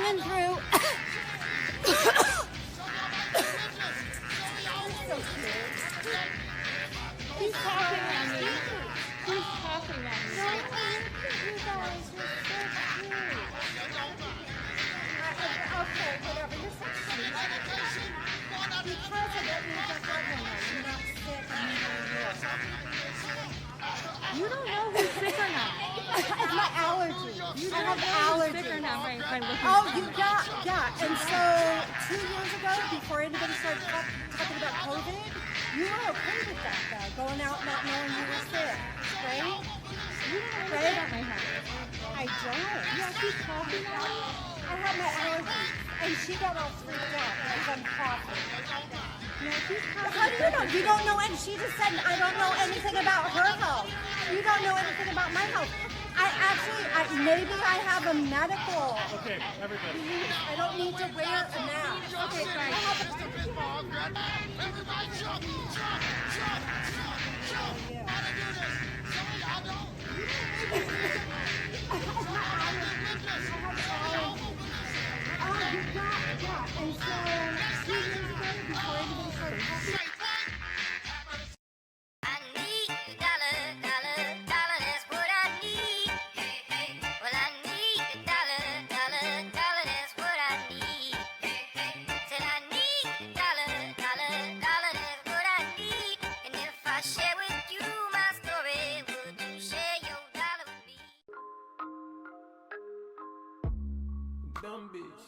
coming through. He's coughing on me. He's coughing on me. No, look at you guys. You're so cute. Okay, whatever. You're so sweet. Because of it, you're just like, no, you're not sick and you're You don't know who's sick or not. It's my allergy. You I don't have know who's sick allergies. or not by looking Oh, at you yeah. And so 2 years ago, before anybody started talking about COVID, you were okay with that, though, going out not knowing you were sick, right? You don't know Right? about my house. I don't. Yeah, she's coughing on me. I have my allergies, and she got all freaked out because I'm coughing. No, she's coughing. How do you know? You don't know, and she just said, I don't know anything about her health. You don't know anything about my health. Maybe I have a medical. Okay, everybody. I don't need to wear a mask. Okay, fine. And so 2 years ago, before anybody started talking, I need a dollar, that's what I need. Well, I need a dollar, that's what I need. Said I need a dollar, that's what I need. And if I share with you my story, would you share your dollar with me? Dumb bitch.